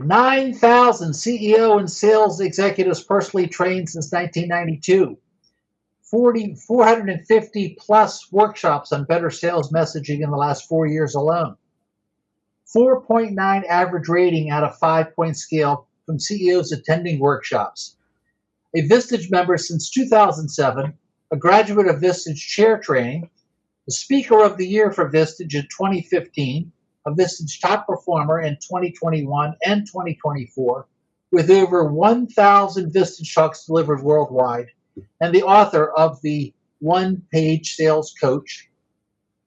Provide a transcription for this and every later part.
9,000 CEO and sales executives personally trained since 1992. 450 plus workshops on better sales messaging in the last 4 years alone. 4.9 average rating out of 5-point scale from CEOs attending workshops. A Vistage member since 2007, a graduate of Vistage chair training, the Speaker of the Year for Vistage in 2015, a Vistage top performer in 2021 and 2024, with over 1,000 Vistage talks delivered worldwide, and the author of the One-Page Sales Coach.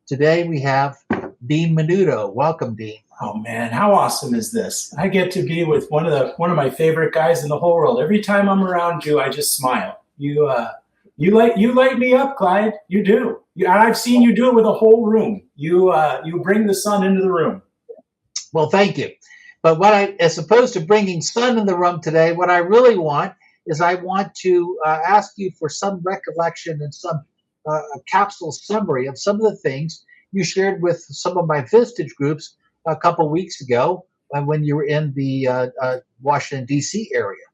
Today we have Dean Minuto. Welcome, Dean. Oh man, how awesome is this? I get to be with one of my favorite guys in the whole world. Every time I'm around you, I just smile. You light me up, Clyde. You do. I've seen you do it with a whole room. You bring the sun into the room. Well, thank you. But as opposed to bringing sun in the room today, what I really want is I want to ask you for some recollection and some capsule summary of some of the things you shared with some of my Vistage groups a couple weeks ago when you were in the Washington, D.C. area.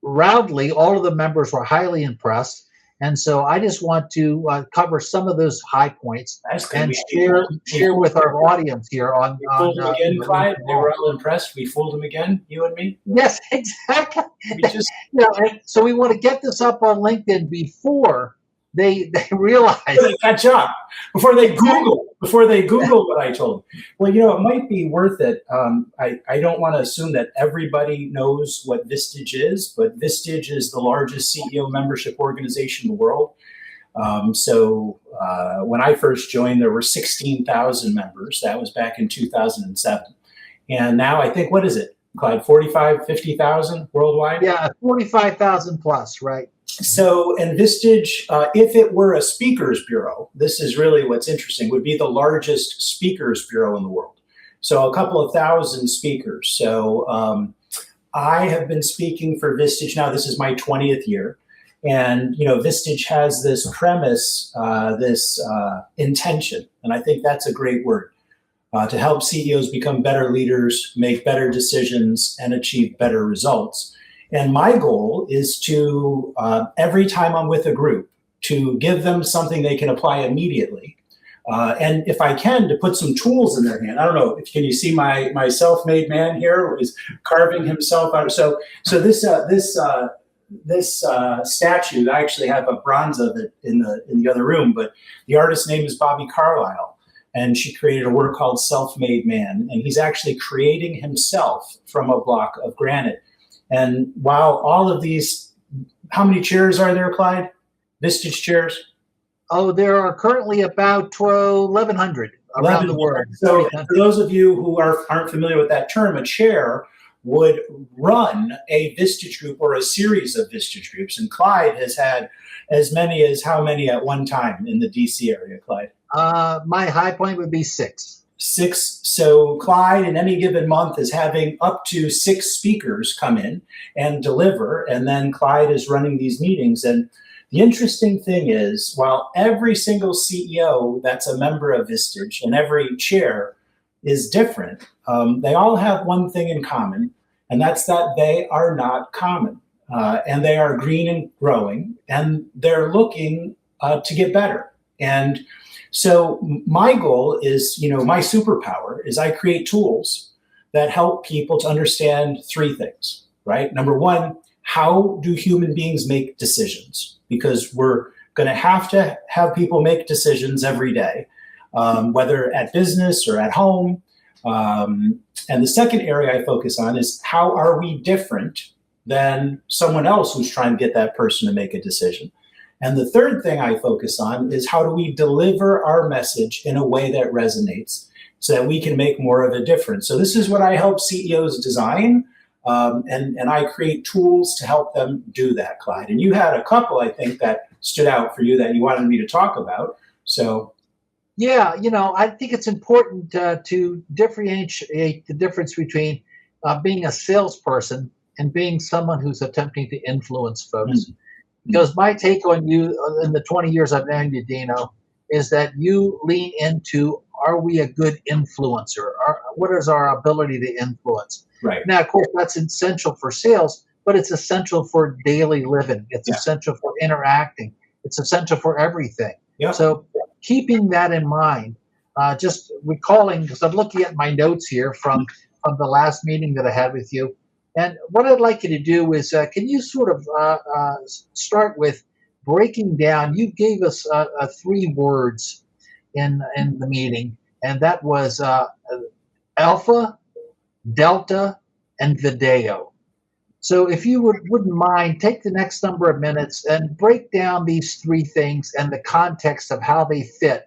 Roundly, all of the members were highly impressed. And so I just want to cover some of those high points and share with our audience here on. We fooled them again, Clyde. They were all impressed. We fooled them again, you and me. Yes, exactly. So we want to get this up on LinkedIn before they realize. They catch up before they Google what I told them. Well, it might be worth it. I don't want to assume that everybody knows what Vistage is, but Vistage is the largest CEO membership organization in the world. So when I first joined, there were 16,000 members. That was back in 2007. And now I think, what is it, Clyde, 45, 50,000 worldwide? Yeah, 45,000 plus, right. So, and Vistage, if it were a speakers bureau, this is really what's interesting, would be the largest speakers bureau in the world. So a couple of thousand speakers. So I have been speaking for Vistage now. This is my 20th year. And, Vistage has this premise, this intention, and I think that's a great word, to help CEOs become better leaders, make better decisions, and achieve better results. And my goal is to, every time I'm with a group, to give them something they can apply immediately. And if I can, to put some tools in their hand. I don't know, can you see my self-made man here who is carving himself out? So this statue, I actually have a bronze of it in the other room, but the artist's name is Bobby Carlyle. And she created a work called Self-Made Man. And he's actually creating himself from a block of granite. And while all of these, how many chairs are there, Clyde? Vistage chairs? Oh, there are currently about 1,100 around the world. So for those of you who aren't familiar with that term, a chair would run a Vistage group or a series of Vistage groups. And Clyde has had as many as how many at one time in the DC area, Clyde? My high point would be 6. 6. So Clyde in any given month is having up to 6 speakers come in and deliver. And then Clyde is running these meetings. And the interesting thing is, while every single CEO that's a member of Vistage and every chair is different, they all have one thing in common, and that's that they are not common. And they are green and growing, and they're looking to get better. And so my goal is, my superpower is I create tools that help people to understand 3 things, right? Number 1, how do human beings make decisions? Because we're going to have people make decisions every day, whether at business or at home. And the second area I focus on is how are we different than someone else who's trying to get that person to make a decision? And the third thing I focus on is how do we deliver our message in a way that resonates so that we can make more of a difference. So this is what I help CEOs design, and I create tools to help them do that, Clyde. And you had a couple, I think, that stood out for you that you wanted me to talk about. So, yeah, I think it's important to differentiate the difference between being a salesperson and being someone who's attempting to influence folks. Mm-hmm. Because my take on you in the 20 years I've known you, Dino, is that you lean into are we a good influencer? What is our ability to influence? Right. Now, of course, that's essential for sales, but it's essential for daily living. It's Yeah. essential for interacting. It's essential for everything. Yep. So keeping that in mind, just recalling, because I'm looking at my notes here from the last meeting that I had with you. And what I'd like you to do is, can you sort of start with breaking down? You gave us 3 words in the meeting, and that was alpha, delta, and video. So if you wouldn't mind, take the next number of minutes and break down these 3 things and the context of how they fit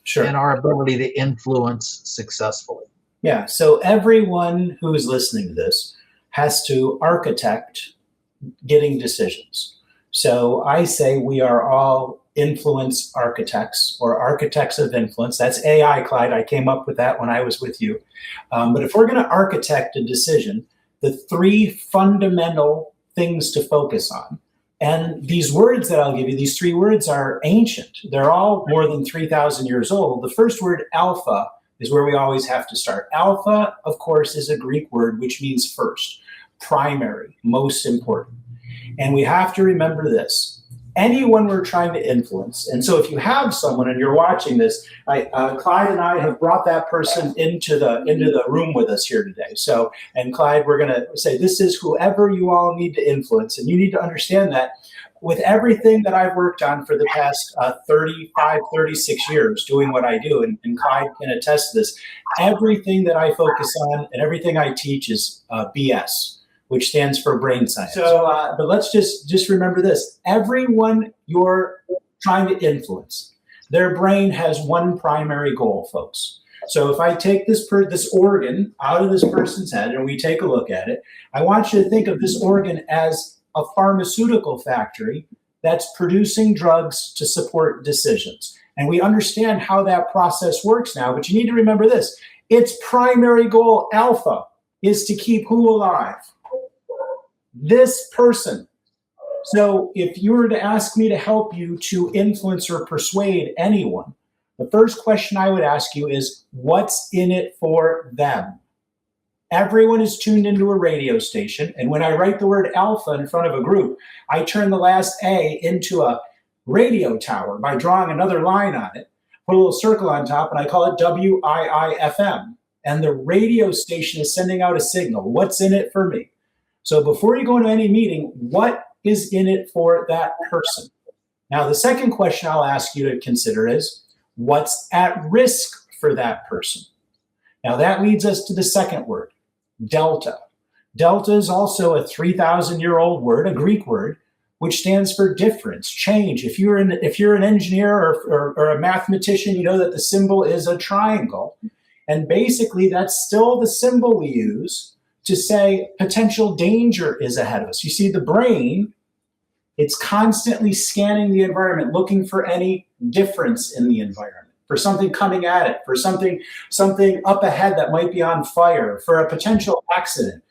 Sure. in our ability to influence successfully. Yeah. So everyone who is listening to this has to architect getting decisions. So I say we are all influence architects or architects of influence. That's AI, Clyde. I came up with that when I was with you. But if we're going to architect a decision, the 3 fundamental things to focus on, and these words that I'll give you, these 3 words are ancient. They're all more than 3,000 years old. The first word, alpha, is where we always have to start. Alpha, of course, is a Greek word which means first, primary, most important. And we have to remember this. Anyone we're trying to influence, and so if you have someone and you're watching this, Clyde and I have brought that person into the room with us here today. So, and Clyde, we're going to say, this is whoever you all need to influence. And you need to understand that with everything that I've worked on for the past 35, 36 years doing what I do, and Clyde can attest to this, everything that I focus on and everything I teach is BS, which stands for brain science. So, but let's just remember this. Everyone you're trying to influence, their brain has one primary goal, folks. So if I take this organ out of this person's head and we take a look at it, I want you to think of this organ as a pharmaceutical factory that's producing drugs to support decisions. And we understand how that process works now, but you need to remember this. Its primary goal, alpha, is to keep who alive? This person. So if you were to ask me to help you to influence or persuade anyone, the first question I would ask you is, what's in it for them? Everyone is tuned into a radio station, and when I write the word alpha in front of a group, I turn the last A into a radio tower by drawing another line on it, put a little circle on top, and I call it WIIFM. And the radio station is sending out a signal. What's in it for me? So before you go into any meeting, what is in it for that person? Now, the second question I'll ask you to consider is, what's at risk for that person? Now, that leads us to the second word, delta. Delta is also a 3,000-year-old word, a Greek word, which stands for difference, change. If you're an engineer or a mathematician, you know that the symbol is a triangle. And basically, that's still the symbol we use to say potential danger is ahead of us. You see, the brain, it's constantly scanning the environment, looking for any difference in the environment, for something coming at it, for something up ahead that might be on fire, for a potential accident.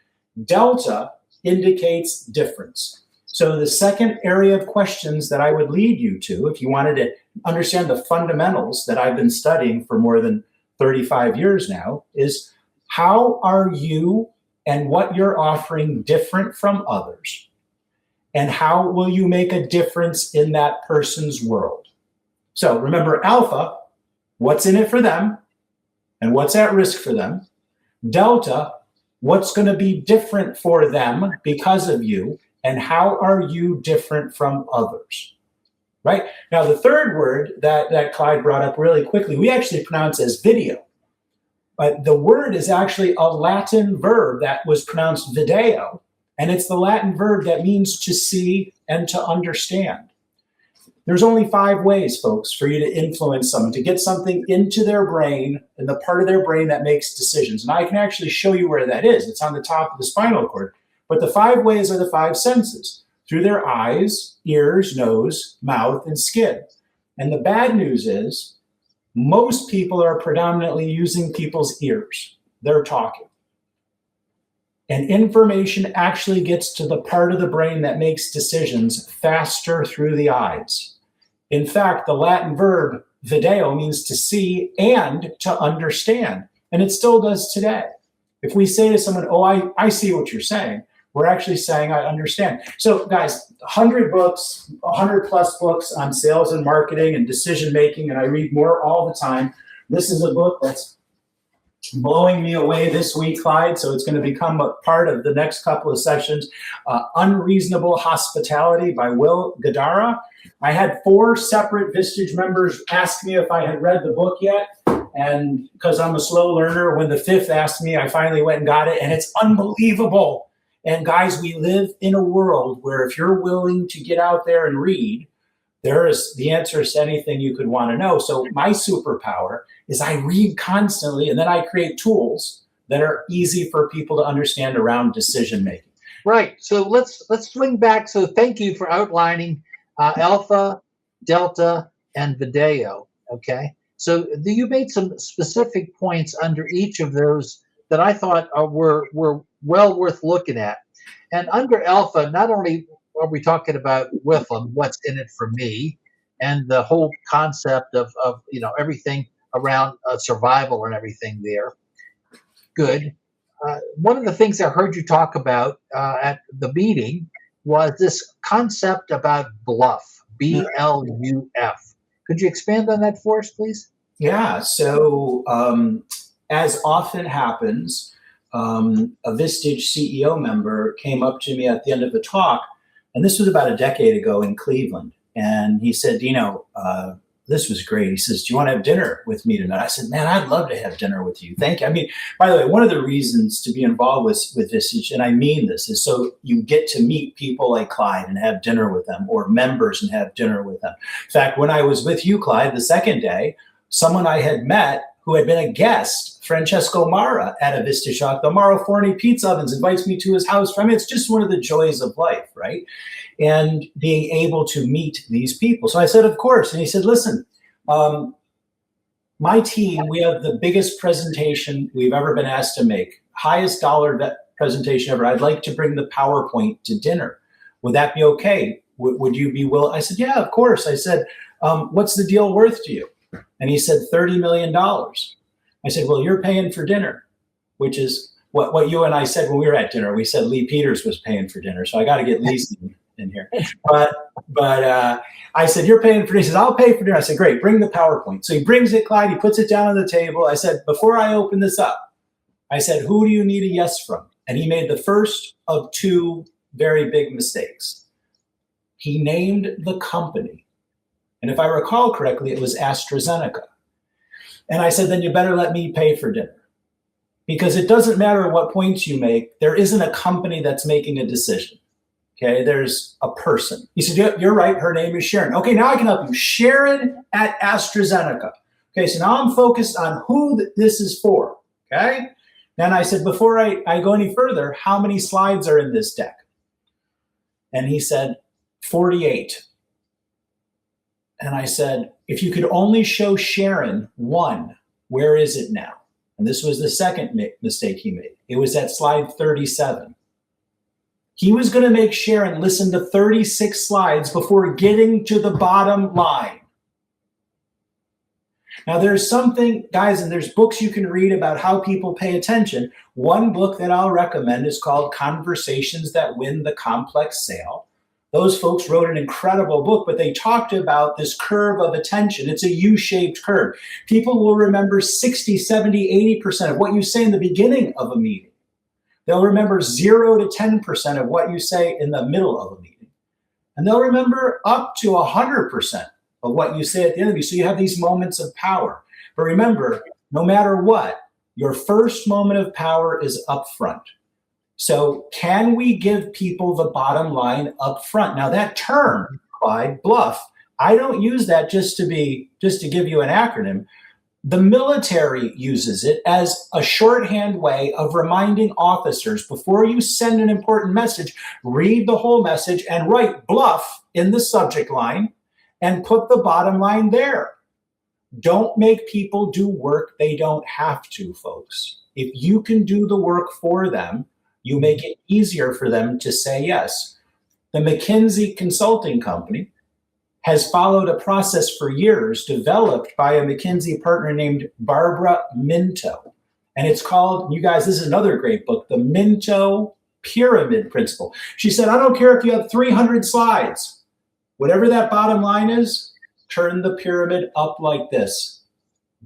Delta indicates difference. So the second area of questions that I would lead you to, if you wanted to understand the fundamentals that I've been studying for more than 35 years now, is how are you and what you're offering different from others? And how will you make a difference in that person's world? So remember, alpha, what's in it for them and what's at risk for them. Delta, what's going to be different for them because of you, and how are you different from others? Right? Now, the third word that Clyde brought up really quickly, we actually pronounce as video. But the word is actually a Latin verb that was pronounced video, and it's the Latin verb that means to see and to understand. There's only 5 ways, folks, for you to influence someone, to get something into their brain and the part of their brain that makes decisions. And I can actually show you where that is. It's on the top of the spinal cord. But the 5 ways are the 5 senses, through their eyes, ears, nose, mouth, and skin. And the bad news is, most people are predominantly using people's ears. They're talking. And information actually gets to the part of the brain that makes decisions faster through the eyes. In fact, the Latin verb video means to see and to understand. And it still does today. If we say to someone, oh, I see what you're saying, we're actually saying, I understand. So guys, 100 books, 100 plus books on sales and marketing and decision making, and I read more all the time. This is a book that's blowing me away this week, Clyde, so it's going to become a part of the next couple of sessions. Unreasonable Hospitality by Will Guidara. I had 4 separate Vistage members ask me if I had read the book yet, and because I'm a slow learner, when the 5th asked me, I finally went and got it, and it's unbelievable. And guys, we live in a world where if you're willing to get out there and read, there is the answers to anything you could want to know. So my superpower is I read constantly, and then I create tools that are easy for people to understand around decision making. Right. So let's swing back. So thank you for outlining alpha, delta, and video. Okay. So you made some specific points under each of those that I thought were well worth looking at. And under alpha, not only are we talking about with them, what's in it for me, and the whole concept of everything around survival and everything there. Good. One of the things I heard you talk about at the meeting was this concept about bluff, BLUF. Could you expand on that for us, please? Yeah. So as often happens, a Vistage CEO member came up to me at the end of the talk, and this was about a decade ago in Cleveland. And he said, Dino, this was great. He says, do you want to have dinner with me tonight? I said, man, I'd love to have dinner with you. Thank you. I mean, by the way, one of the reasons to be involved with Vistage, and I mean this, is so you get to meet people like Clyde and have dinner with them, or members and have dinner with them. In fact, when I was with you, Clyde, the second day, someone I had met who had been a guest, Francesco Mara, at a Vistage talk, the Maro Forni Pizza Ovens, invites me to his house. I mean, it's just one of the joys of life, right? And being able to meet these people. So I said, of course. And he said, listen, my team, we have the biggest presentation we've ever been asked to make, highest dollar presentation ever. I'd like to bring the PowerPoint to dinner. Would that be okay? Would you be willing? I said, yeah, of course. I said, what's the deal worth to you? And he said, $30 million. I said, well, you're paying for dinner, which is what you and I said when we were at dinner. We said Lee Peters was paying for dinner, so I got to get Lee in here. But I said, you're paying for dinner. He says, I'll pay for dinner. I said, great, bring the PowerPoint. So he brings it, Clyde, he puts it down on the table. I said, before I open this up, I said, who do you need a yes from? And he made the first of 2 very big mistakes. He named the company. And if I recall correctly, it was AstraZeneca. And I said, then you better let me pay for dinner. Because it doesn't matter what points you make, there isn't a company that's making a decision. Okay, there's a person. He said, you're right, her name is Sharon. Okay, now I can help you. Sharon at AstraZeneca. Okay, so now I'm focused on who this is for. Okay? Then I said, before I go any further, how many slides are in this deck? And he said, 48. And I said, if you could only show Sharon 1, where is it now? And this was the second mistake he made. It was at slide 37. He was going to make Sharon listen to 36 slides before getting to the bottom line. Now, there's something, guys, and there's books you can read about how people pay attention. One book that I'll recommend is called Conversations That Win the Complex Sale. Those folks wrote an incredible book, but they talked about this curve of attention. It's a U-shaped curve. People will remember 60, 70, 80% of what you say in the beginning of a meeting. They'll remember 0 to 10% of what you say in the middle of a meeting. And they'll remember up to 100% of what you say at the end of the meeting. So you have these moments of power. But remember, no matter what, your first moment of power is up front. So can we give people the bottom line up front? Now that term, Clyde, bluff, I don't use that just to give you an acronym. The military uses it as a shorthand way of reminding officers before you send an important message, read the whole message and write bluff in the subject line and put the bottom line there. Don't make people do work they don't have to, folks. If you can do the work for them, you make it easier for them to say yes. The McKinsey Consulting Company has followed a process for years developed by a McKinsey partner named Barbara Minto. And it's called, you guys, this is another great book, The Minto Pyramid Principle. She said, I don't care if you have 300 slides. Whatever that bottom line is, turn the pyramid up like this.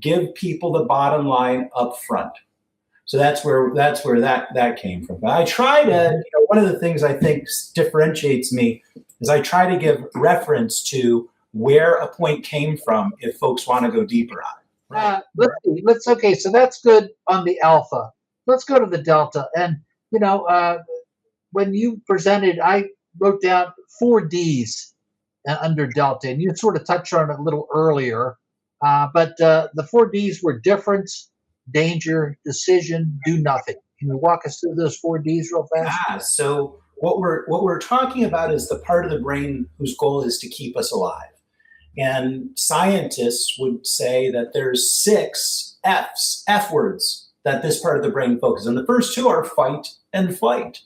Give people the bottom line up front. So that's where that came from. But I try to, one of the things I think differentiates me is I try to give reference to where a point came from if folks want to go deeper on it. Let's okay. So that's good on the alpha. Let's go to the delta. And when you presented, I wrote down 4 Ds under delta, and you sort of touched on it a little earlier. But the 4 Ds were difference, danger, decision, do nothing. Can you walk us through those 4 Ds real fast? So what we're talking about is the part of the brain whose goal is to keep us alive. And scientists would say that there's 6 F words that this part of the brain focuses on. The first 2 are fight and flight.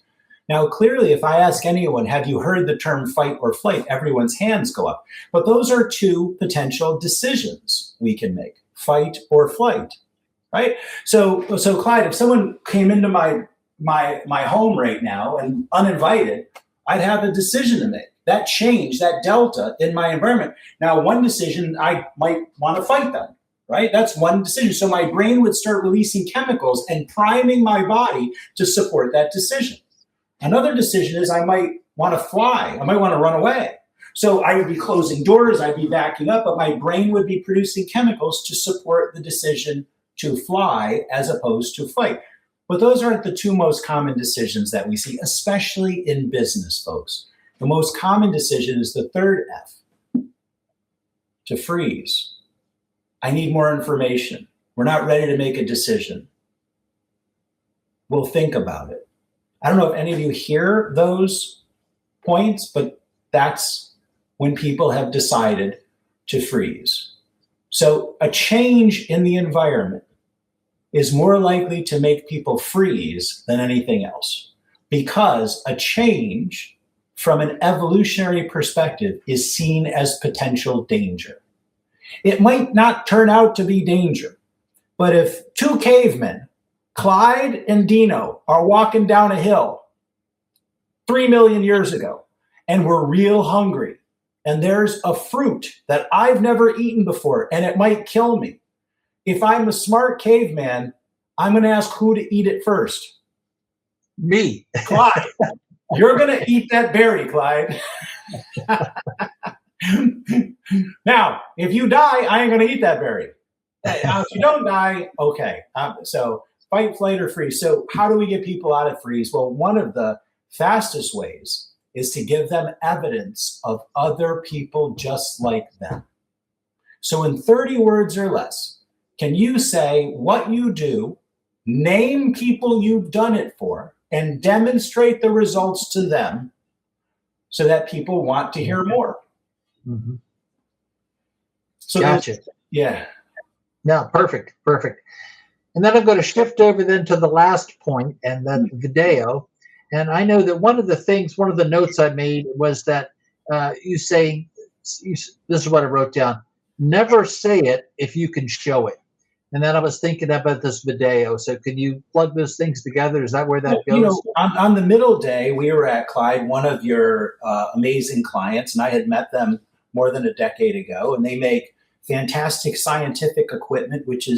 Now, clearly, if I ask anyone, have you heard the term fight or flight, everyone's hands go up. But those are 2 potential decisions we can make, fight or flight, right? So Clyde, if someone came into my home right now and uninvited, I'd have a decision to make. That change, that delta in my environment. Now, one decision, I might want to fight them, right? That's one decision. So my brain would start releasing chemicals and priming my body to support that decision. Another decision is I might want to fly. I might want to run away. So I would be closing doors, I'd be backing up, but my brain would be producing chemicals to support the decision to fly as opposed to fight. But those aren't the 2 most common decisions that we see, especially in business, folks. The most common decision is the third F, to freeze. I need more information. We're not ready to make a decision. We'll think about it. I don't know if any of you hear those points, but that's when people have decided to freeze. So a change in the environment is more likely to make people freeze than anything else, because a change from an evolutionary perspective is seen as potential danger. It might not turn out to be danger, but if 2 cavemen, Clyde and Dino, are walking down a hill 3 million years ago, and we're real hungry, and there's a fruit that I've never eaten before, and it might kill me. If I'm a smart caveman, I'm going to ask who to eat it first. Me. Clyde. You're going to eat that berry, Clyde. Now, if you die, I ain't going to eat that berry. If you don't die, okay. So fight, flight, or freeze. So how do we get people out of freeze? Well, one of the fastest ways is to give them evidence of other people just like them. So in 30 words or less, can you say what you do, name people you've done it for, and demonstrate the results to them so that people want to hear more? Mm-hmm. So gotcha. Yeah. No, perfect. And then I'm going to shift over then to the last point, and then video. And I know that one of the notes I made was that this is what I wrote down: never say it if you can show it. And then I was thinking about this video. So can you plug those things together? Is that where that goes? On the middle day, we were at Clyde, one of your amazing clients, and I had met them more than a decade ago, and they make fantastic scientific equipment, which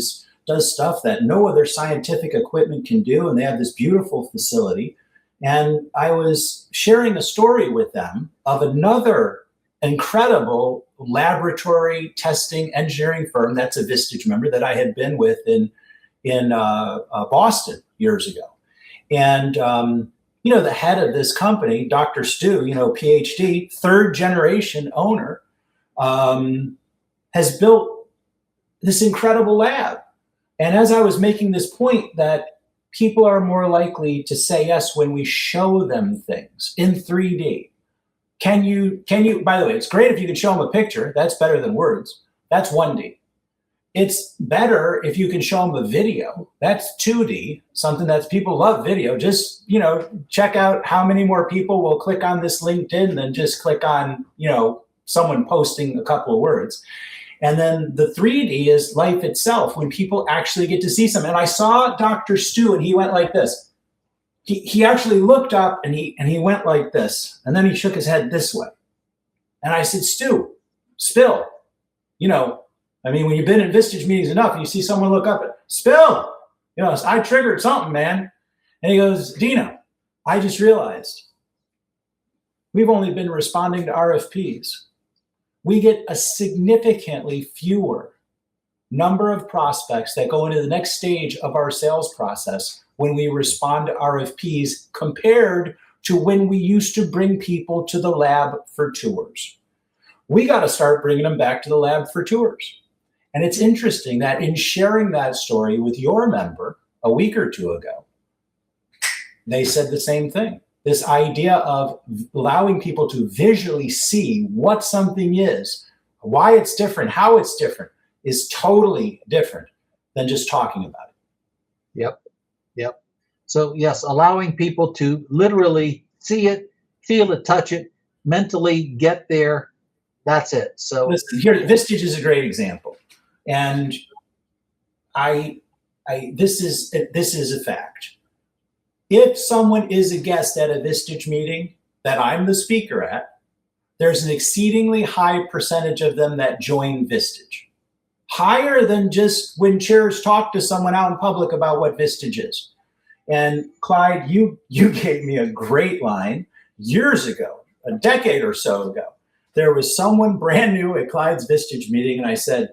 does stuff that no other scientific equipment can do, and they have this beautiful facility. And I was sharing a story with them of another incredible laboratory testing engineering firm that's a Vistage member that I had been with in Boston years ago. And, the head of this company, Dr. Stu, PhD, 3rd generation owner, has built this incredible lab. And as I was making this point that people are more likely to say yes when we show them things in 3D. Can you, by the way, it's great if you can show them a picture. That's better than words. That's 1D. It's better if you can show them a video. That's 2D, something that people love video. Just, check out how many more people will click on this LinkedIn than just click on, someone posting a couple of words. And then the 3D is life itself, when people actually get to see something. And I saw Dr. Stu, and he went like this. He actually looked up and he went like this, and then he shook his head this way. And I said, Stu, spill. You know, I mean, when you've been in Vistage meetings enough and you see someone look up, spill. You know, I triggered something, man. And he goes, Dina, I just realized we've only been responding to RFPs. We get a significantly fewer number of prospects that go into the next stage of our sales process when we respond to RFPs compared to when we used to bring people to the lab for tours. We got to start bringing them back to the lab for tours. And it's interesting that in sharing that story with your member a week or two ago, they said the same thing. This idea of allowing people to visually see what something is, why it's different, how it's different, is totally different than just talking about it. Yep. So yes, allowing people to literally see it, feel it, touch it, mentally get there. That's it. So listen, here, Vistage is a great example, and this is a fact. If someone is a guest at a Vistage meeting that I'm the speaker at, there's an exceedingly high percentage of them that join Vistage. Higher than just when chairs talk to someone out in public about what Vistage is. And Clyde, you gave me a great line years ago, a decade or so ago. There was someone brand new at Clyde's Vistage meeting, and I said,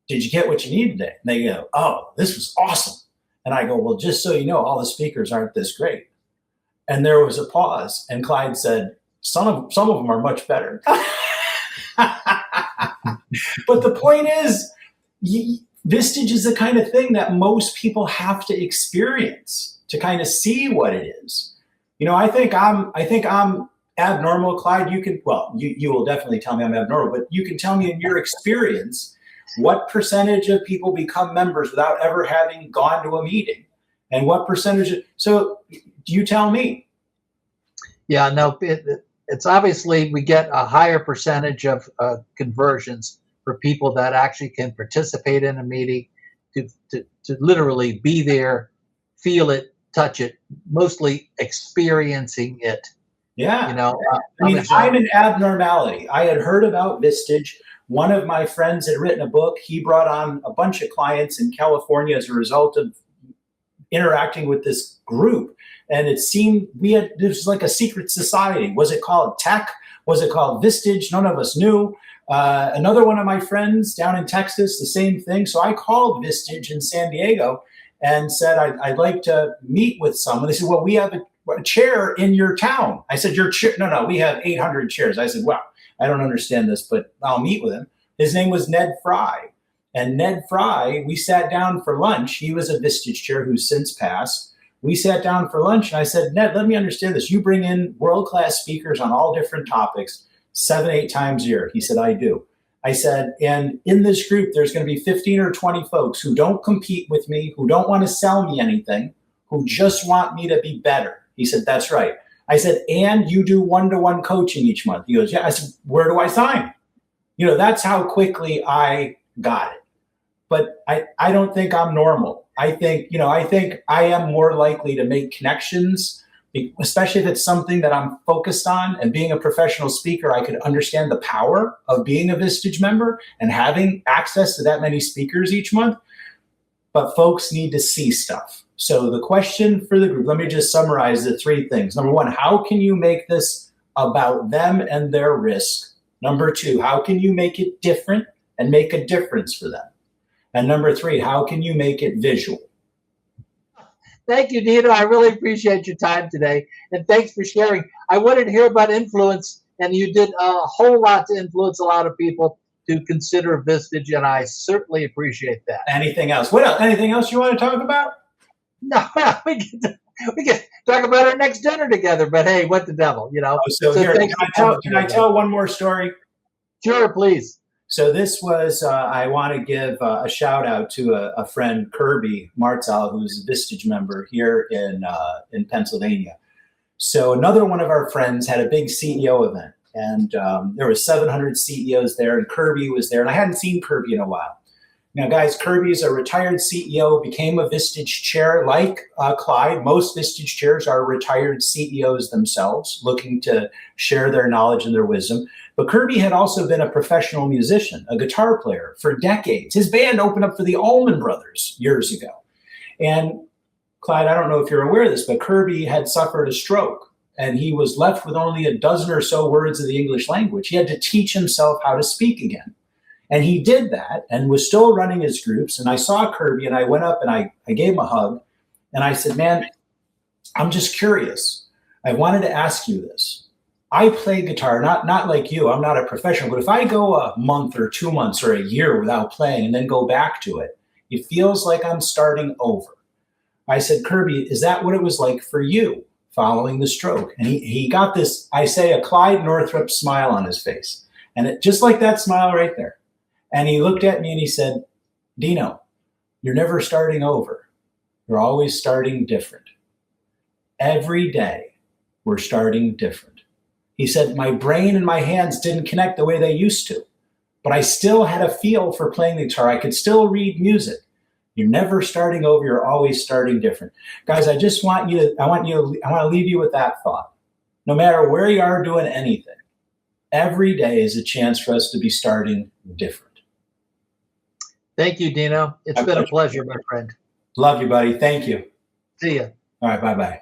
did you get what you needed today? And they go, oh, this was awesome. And I go, well, just so you know, all the speakers aren't this great. And there was a pause, and Clyde said, some of them are much better. But the point is, Vistage is the kind of thing that most people have to experience to kind of see what it is. You know, I think I'm abnormal, Clyde. You will definitely tell me I'm abnormal, but you can tell me in your experience what percentage of people become members without ever having gone to a meeting, and what percentage. So you tell me. Yeah, no, it's obviously we get a higher percentage of conversions for people that actually can participate in a meeting, to literally be there, feel it, touch it, mostly experiencing it. Yeah. You know, I'm an abnormality. I had heard about Vistage. One of my friends had written a book. He brought on a bunch of clients in California as a result of interacting with this group. And it seemed this was like a secret society. Was it called Tech? Was it called Vistage? None of us knew. Another one of my friends down in Texas, the same thing. So I called Vistage in San Diego and said, I'd like to meet with someone. They said, well, we have a chair in your town. I said, your chair? No, we have 800 chairs. I said, wow, I don't understand this, but I'll meet with him. His name was Ned Fry. And Ned Fry, we sat down for lunch. He was a Vistage chair who's since passed. We sat down for lunch, and I said, Ned, let me understand this. You bring in world-class speakers on all different topics 7-8 times a year. He said, I do. I said, and in this group, there's going to be 15 or 20 folks who don't compete with me, who don't want to sell me anything, who just want me to be better. He said, that's right. I said, and you do one-to-one coaching each month. He goes, yeah. I said, where do I sign? You know, that's how quickly I got it. But I don't think I'm normal. I think I am more likely to make connections, especially if it's something that I'm focused on. And being a professional speaker, I could understand the power of being a Vistage member and having access to that many speakers each month. But folks need to see stuff. So the question for the group, let me just summarize the 3 things. Number 1, how can you make this about them and their risk? Number 2, how can you make it different and make a difference for them? And number 3, how can you make it visual? Thank you, Dina. I really appreciate your time today. And thanks for sharing. I wanted to hear about influence, and you did a whole lot to influence a lot of people to consider Vistage, and I certainly appreciate that. Anything else? What else? Anything else you want to talk about? No, we can talk about our next dinner together, but hey, what the devil, you know? Here, can I tell one more story? Sure, please. So this was, I want to give a shout out to a friend, Kirby Martzal, who's a Vistage member here in Pennsylvania. So another one of our friends had a big CEO event. And there were 700 CEOs there, and Kirby was there. And I hadn't seen Kirby in a while. Now, guys, Kirby is a retired CEO, became a Vistage chair like Clyde. Most Vistage chairs are retired CEOs themselves, looking to share their knowledge and their wisdom. But Kirby had also been a professional musician, a guitar player for decades. His band opened up for the Allman Brothers years ago. And Clyde, I don't know if you're aware of this, but Kirby had suffered a stroke, and he was left with only a dozen or so words of the English language. He had to teach himself how to speak again. And he did that and was still running his groups. And I saw Kirby, and I went up and I gave him a hug. And I said, man, I'm just curious. I wanted to ask you this. I play guitar, not like you. I'm not a professional. But if I go a month or 2 months or a year without playing and then go back to it, it feels like I'm starting over. I said, Kirby, is that what it was like for you following the stroke? And he got this, I say, a Clyde Northrup smile on his face. And it, just like that smile right there. And he looked at me and he said, Dino, you're never starting over. You're always starting different. Every day, we're starting different. He said, my brain and my hands didn't connect the way they used to, but I still had a feel for playing the guitar. I could still read music. You're never starting over. You're always starting different. Guys, I want to leave you with that thought. No matter where you are doing anything, every day is a chance for us to be starting different. Thank you, Dino. It's been a pleasure, my friend. Love you, buddy. Thank you. See ya. All right. Bye-bye.